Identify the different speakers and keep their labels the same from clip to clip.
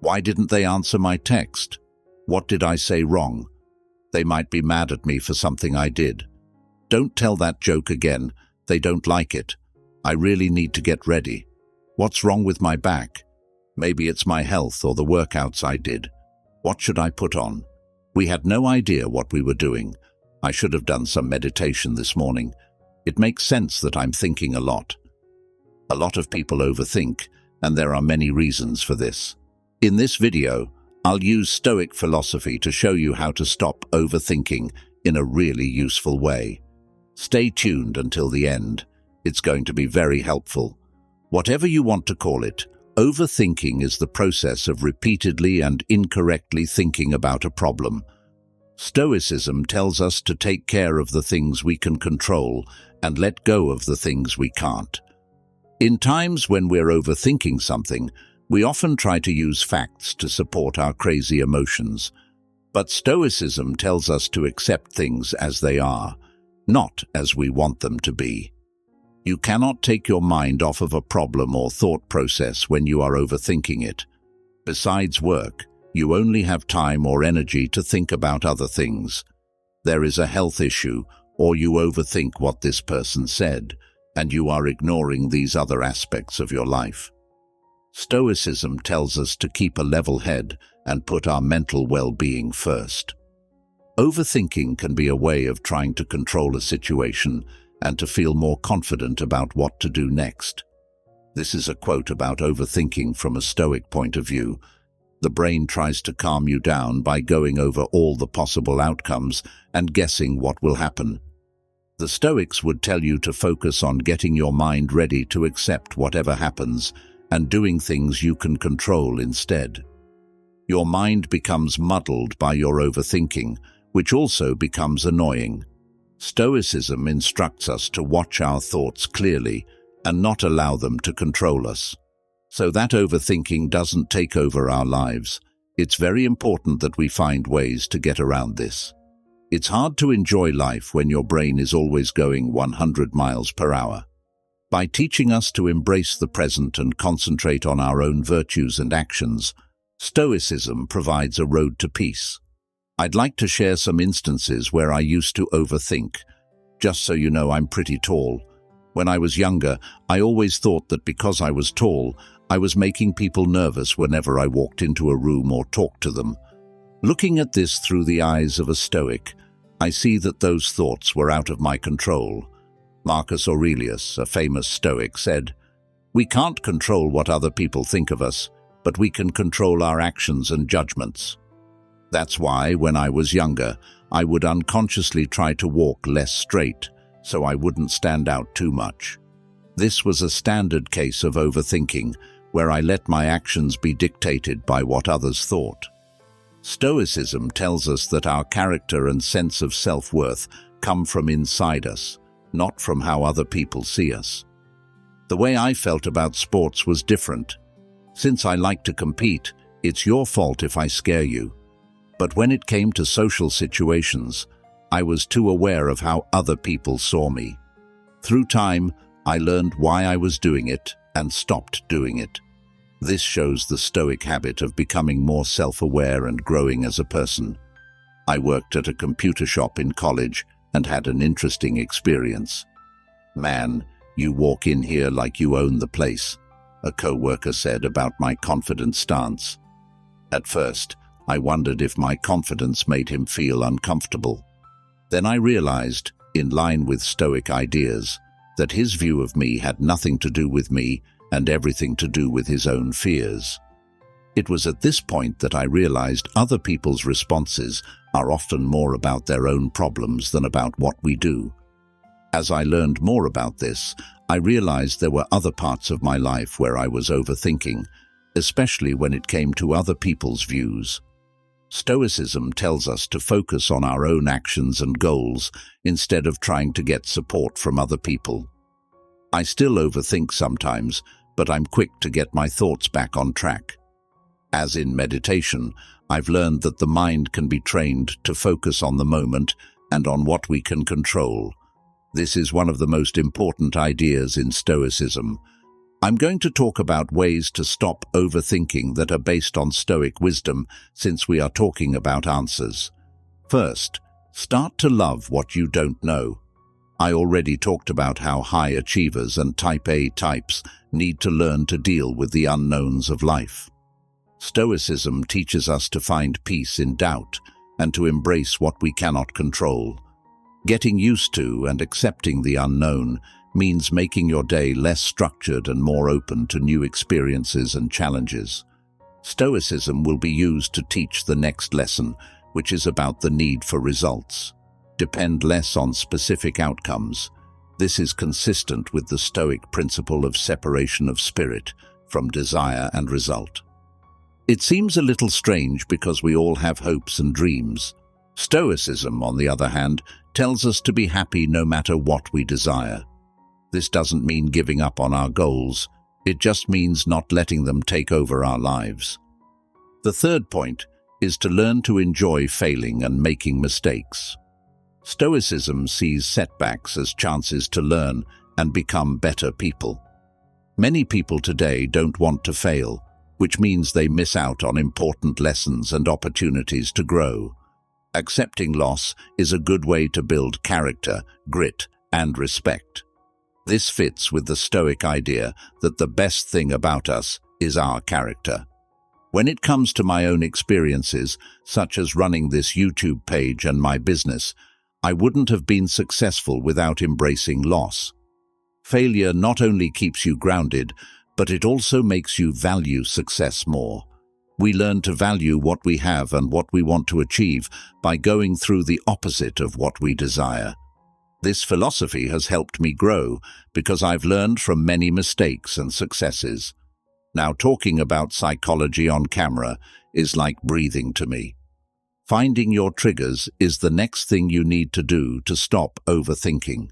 Speaker 1: Why didn't they answer my text? What did I say wrong? They might be mad at me for something I did. Don't tell that joke again. They don't like it. I really need to get ready. What's wrong with my back? Maybe it's my health or the workouts I did. What should I put on? We had no idea what we were doing. I should have done some meditation this morning. It makes sense that I'm thinking a lot. A lot of people overthink, and there are many reasons for this. In this video, I'll use Stoic philosophy to show you how to stop overthinking in a really useful way. Stay tuned until the end. It's going to be very helpful. Whatever you want to call it, overthinking is the process of repeatedly and incorrectly thinking about a problem. Stoicism tells us to take care of the things we can control and let go of the things we can't. In times when we're overthinking something, we often try to use facts to support our crazy emotions. But Stoicism tells us to accept things as they are, not as we want them to be. You cannot take your mind off of a problem or thought process when you are overthinking it. Besides work, you only have time or energy to think about other things. There is a health issue, or you overthink what this person said, and you are ignoring these other aspects of your life. Stoicism tells us to keep a level head and put our mental well-being first. Overthinking can be a way of trying to control a situation and to feel more confident about what to do next. This is a quote about overthinking from a Stoic point of view. The brain tries to calm you down by going over all the possible outcomes and guessing what will happen. The Stoics would tell you to focus on getting your mind ready to accept whatever happens and doing things you can control instead. Your mind becomes muddled by your overthinking, which also becomes annoying. Stoicism instructs us to watch our thoughts clearly and not allow them to control us. So that overthinking doesn't take over our lives. It's very important that we find ways to get around this. It's hard to enjoy life when your brain is always going 100 miles per hour. By teaching us to embrace the present and concentrate on our own virtues and actions, Stoicism provides a road to peace. I'd like to share some instances where I used to overthink. Just so you know, I'm pretty tall. When I was younger, I always thought that because I was tall, I was making people nervous whenever I walked into a room or talked to them. Looking at this through the eyes of a Stoic, I see that those thoughts were out of my control. Marcus Aurelius, a famous Stoic, said, "We can't control what other people think of us, but we can control our actions and judgments." That's why, when I was younger, I would unconsciously try to walk less straight, so I wouldn't stand out too much. This was a standard case of overthinking, where I let my actions be dictated by what others thought. Stoicism tells us that our character and sense of self-worth come from inside us, not from how other people see us. The way I felt about sports was different. Since I like to compete, it's your fault if I scare you. But when it came to social situations, I was too aware of how other people saw me. Through time, I learned why I was doing it and stopped doing it. This shows the Stoic habit of becoming more self-aware and growing as a person. I worked at a computer shop in college and had an interesting experience. "Man, you walk in here like you own the place," a co-worker said about my confident stance. At first, I wondered if my confidence made him feel uncomfortable. Then I realized, in line with Stoic ideas, that his view of me had nothing to do with me and everything to do with his own fears. It was at this point that I realized other people's responses are often more about their own problems than about what we do. As I learned more about this, I realized there were other parts of my life where I was overthinking, especially when it came to other people's views. Stoicism tells us to focus on our own actions and goals instead of trying to get support from other people. I still overthink sometimes, but I'm quick to get my thoughts back on track. As in meditation, I've learned that the mind can be trained to focus on the moment and on what we can control. This is one of the most important ideas in Stoicism. I'm going to talk about ways to stop overthinking that are based on Stoic wisdom, since we are talking about answers. First, start to love what you don't know. I already talked about how high achievers and type A types need to learn to deal with the unknowns of life. Stoicism teaches us to find peace in doubt and to embrace what we cannot control. Getting used to and accepting the unknown means making your day less structured and more open to new experiences and challenges. Stoicism will be used to teach the next lesson, which is about the need for results. Depend less on specific outcomes. This is consistent with the Stoic principle of separation of spirit from desire and result. It seems a little strange because we all have hopes and dreams. Stoicism, on the other hand, tells us to be happy no matter what we desire. This doesn't mean giving up on our goals. It just means not letting them take over our lives. The third point is to learn to enjoy failing and making mistakes. Stoicism sees setbacks as chances to learn and become better people. Many people today don't want to fail, which means they miss out on important lessons and opportunities to grow. Accepting loss is a good way to build character, grit, and respect. This fits with the Stoic idea that the best thing about us is our character. When it comes to my own experiences, such as running this YouTube page and my business, I wouldn't have been successful without embracing loss. Failure not only keeps you grounded, but it also makes you value success more. We learn to value what we have and what we want to achieve by going through the opposite of what we desire. This philosophy has helped me grow because I've learned from many mistakes and successes. Now, talking about psychology on camera is like breathing to me. Finding your triggers is the next thing you need to do to stop overthinking.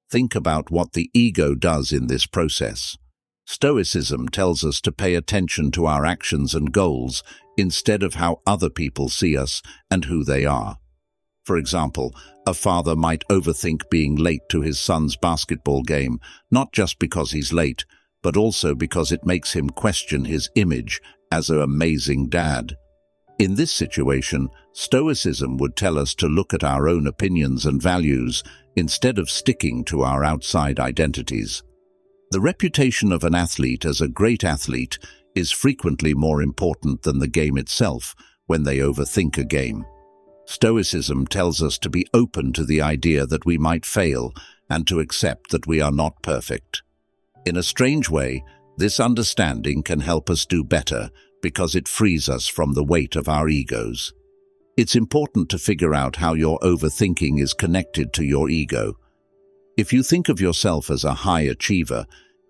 Speaker 1: Think about what the ego does in this process. Stoicism tells us to pay attention to our actions and goals instead of how other people see us and who they are. For example, a father might overthink being late to his son's basketball game, not just because he's late, but also because it makes him question his image as an amazing dad. In this situation, Stoicism would tell us to look at our own opinions and values instead of sticking to our outside identities. The reputation of an athlete as a great athlete is frequently more important than the game itself when they overthink a game. Stoicism tells us to be open to the idea that we might fail and to accept that we are not perfect. In a strange way, this understanding can help us do better because it frees us from the weight of our egos. It's important to figure out how your overthinking is connected to your ego. If you think of yourself as a high achiever,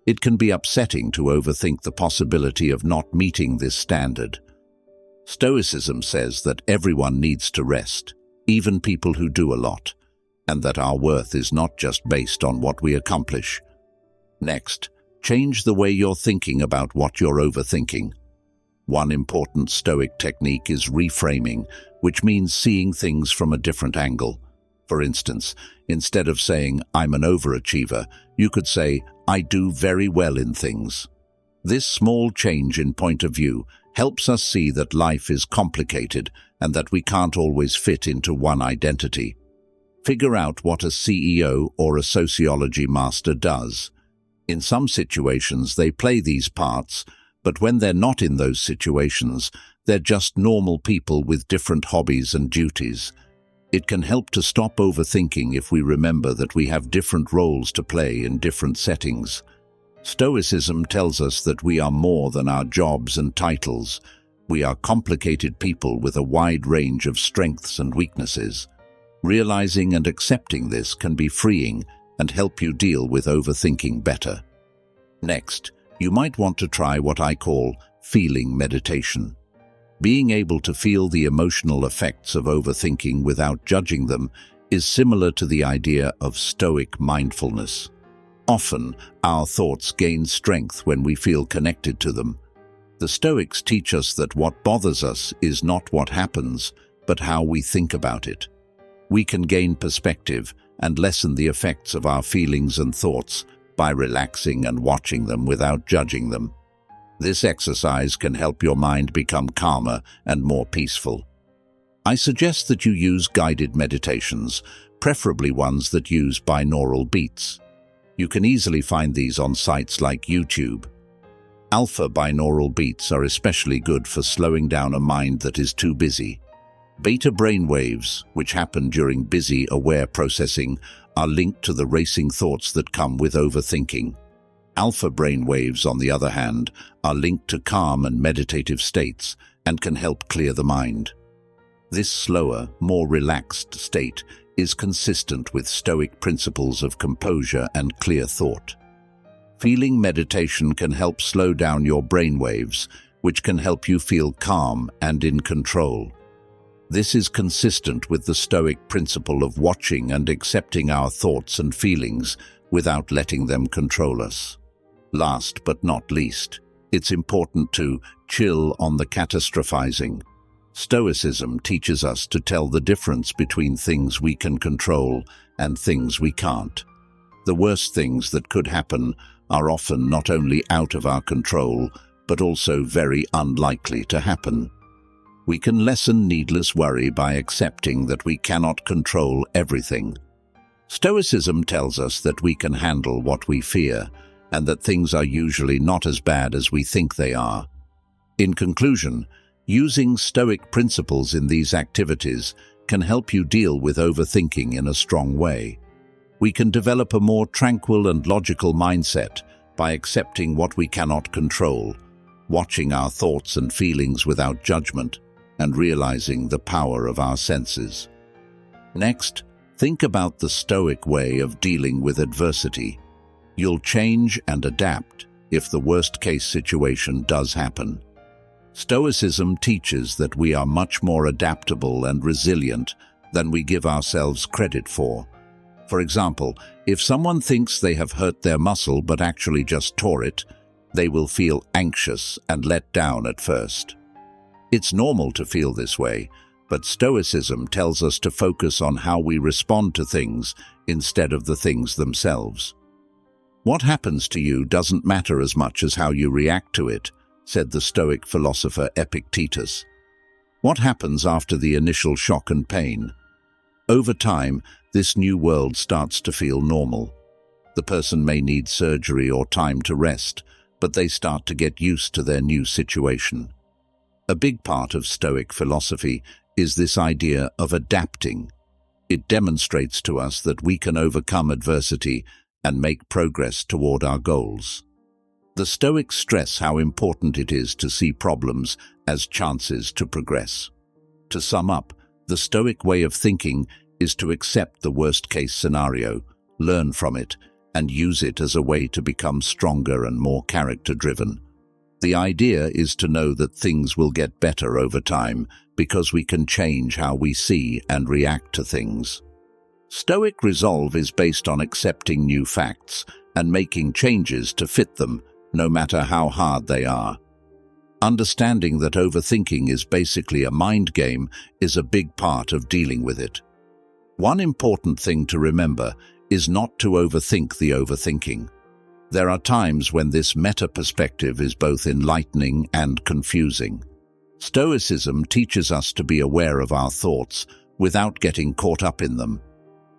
Speaker 1: it can be upsetting to overthink the possibility of not meeting this standard. Stoicism says that everyone needs to rest, even people who do a lot, and that our worth is not just based on what we accomplish. Next, change the way you're thinking about what you're overthinking. One important Stoic technique is reframing, which means seeing things from a different angle. For instance, instead of saying, "I'm an overachiever," you could say, "I do very well in things." This small change in point of view helps us see that life is complicated and that we can't always fit into one identity. Figure out what a CEO or a sociology master does. In some situations, they play these parts, but when they're not in those situations, they're just normal people with different hobbies and duties. It can help to stop overthinking if we remember that we have different roles to play in different settings. Stoicism tells us that we are more than our jobs and titles. We are complicated people with a wide range of strengths and weaknesses. Realizing and accepting this can be freeing and help you deal with overthinking better. Next, you might want to try what I call feeling meditation. Being able to feel the emotional effects of overthinking without judging them is similar to the idea of Stoic mindfulness. Often, our thoughts gain strength when we feel connected to them. The Stoics teach us that what bothers us is not what happens, but how we think about it. We can gain perspective and lessen the effects of our feelings and thoughts by relaxing and watching them without judging them. This exercise can help your mind become calmer and more peaceful. I suggest that you use guided meditations, preferably ones that use binaural beats. You can easily find these on sites like YouTube. Alpha binaural beats are especially good for slowing down a mind that is too busy. Beta brainwaves, which happen during busy, aware processing, are linked to the racing thoughts that come with overthinking. Alpha brainwaves, on the other hand, are linked to calm and meditative states and can help clear the mind. This slower, more relaxed state is consistent with Stoic principles of composure and clear thought. Feeling meditation can help slow down your brainwaves, which can help you feel calm and in control. This is consistent with the Stoic principle of watching and accepting our thoughts and feelings without letting them control us. Last but not least, it's important to chill on the catastrophizing. Stoicism teaches us to tell the difference between things we can control and things we can't. The worst things that could happen are often not only out of our control, but also very unlikely to happen. We can lessen needless worry by accepting that we cannot control everything. Stoicism tells us that we can handle what we fear, and that things are usually not as bad as we think they are. In conclusion, using Stoic principles in these activities can help you deal with overthinking in a strong way. We can develop a more tranquil and logical mindset by accepting what we cannot control, watching our thoughts and feelings without judgment, and realizing the power of our senses. Next, think about the Stoic way of dealing with adversity. You'll change and adapt if the worst-case situation does happen. Stoicism teaches that we are much more adaptable and resilient than we give ourselves credit for. For example, if someone thinks they have hurt their muscle but actually just tore it, they will feel anxious and let down at first. It's normal to feel this way, but Stoicism tells us to focus on how we respond to things instead of the things themselves. What happens to you doesn't matter as much as how you react to it, said the Stoic philosopher Epictetus. What happens after the initial shock and pain? Over time, this new world starts to feel normal. The person may need surgery or time to rest, but they start to get used to their new situation. A big part of Stoic philosophy is this idea of adapting. It demonstrates to us that we can overcome adversity and make progress toward our goals. The Stoics stress how important it is to see problems as chances to progress. To sum up, the Stoic way of thinking is to accept the worst-case scenario, learn from it, and use it as a way to become stronger and more character-driven. The idea is to know that things will get better over time because we can change how we see and react to things. Stoic resolve is based on accepting new facts and making changes to fit them, no matter how hard they are. Understanding that overthinking is basically a mind game is a big part of dealing with it. One important thing to remember is not to overthink the overthinking. There are times when this meta-perspective is both enlightening and confusing. Stoicism teaches us to be aware of our thoughts without getting caught up in them.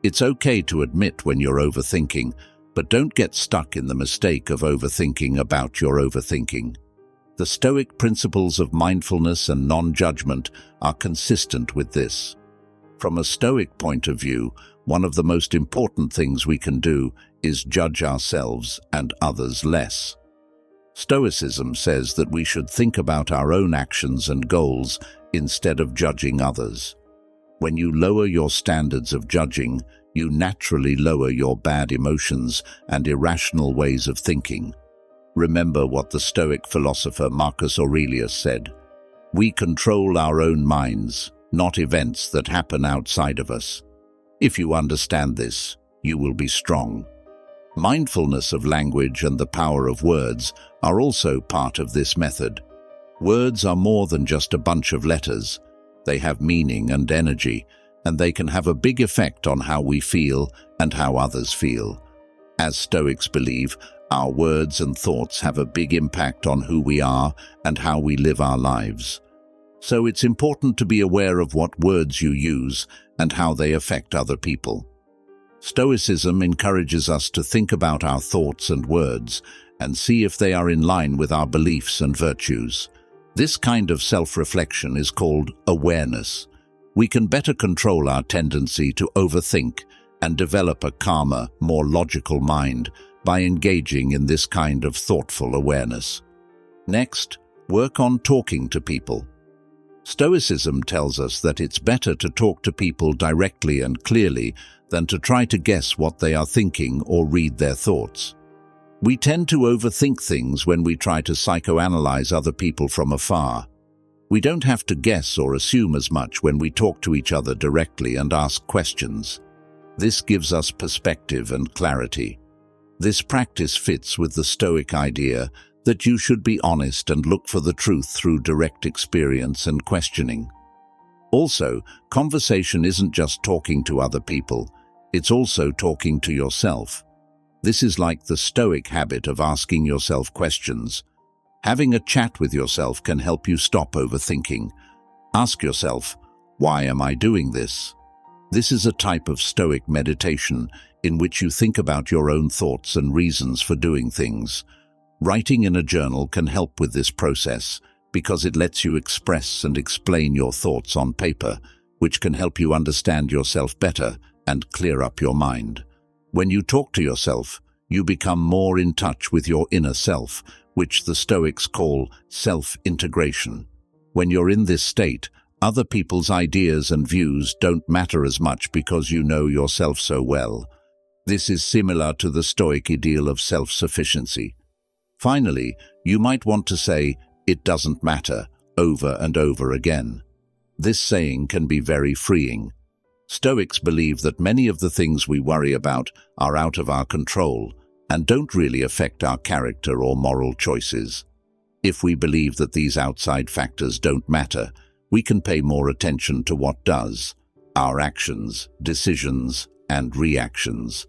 Speaker 1: It's okay to admit when you're overthinking, but don't get stuck in the mistake of overthinking about your overthinking. The Stoic principles of mindfulness and non-judgment are consistent with this. From a Stoic point of view, one of the most important things we can do is judge ourselves and others less. Stoicism says that we should think about our own actions and goals instead of judging others. When you lower your standards of judging, you naturally lower your bad emotions and irrational ways of thinking. Remember what the Stoic philosopher Marcus Aurelius said: "We control our own minds, not events that happen outside of us." If you understand this, you will be strong. Mindfulness of language and the power of words are also part of this method. Words are more than just a bunch of letters. They have meaning and energy, and they can have a big effect on how we feel and how others feel. As Stoics believe, our words and thoughts have a big impact on who we are and how we live our lives. So it's important to be aware of what words you use and how they affect other people. Stoicism encourages us to think about our thoughts and words and see if they are in line with our beliefs and virtues. This kind of self-reflection is called awareness. We can better control our tendency to overthink and develop a calmer, more logical mind by engaging in this kind of thoughtful awareness. Next, work on talking to people. Stoicism tells us that it's better to talk to people directly and clearly than to try to guess what they are thinking or read their thoughts. We tend to overthink things when we try to psychoanalyze other people from afar. We don't have to guess or assume as much when we talk to each other directly and ask questions. This gives us perspective and clarity. This practice fits with the Stoic idea that you should be honest and look for the truth through direct experience and questioning. Also, conversation isn't just talking to other people, it's also talking to yourself. This is like the Stoic habit of asking yourself questions. Having a chat with yourself can help you stop overthinking. Ask yourself, why am I doing this? This is a type of Stoic meditation in which you think about your own thoughts and reasons for doing things. Writing in a journal can help with this process because it lets you express and explain your thoughts on paper, which can help you understand yourself better and clear up your mind. When you talk to yourself, you become more in touch with your inner self, which the Stoics call self-integration. When you're in this state, other people's ideas and views don't matter as much because you know yourself so well. This is similar to the Stoic ideal of self-sufficiency. Finally, you might want to say, "It doesn't matter," over and over again. This saying can be very freeing. Stoics believe that many of the things we worry about are out of our control and don't really affect our character or moral choices. If we believe that these outside factors don't matter, we can pay more attention to what does, our actions, decisions, and reactions.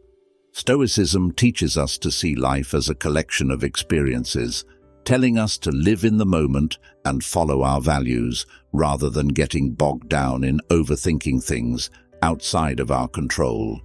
Speaker 1: Stoicism teaches us to see life as a collection of experiences, telling us to live in the moment and follow our values rather than getting bogged down in overthinking things outside of our control.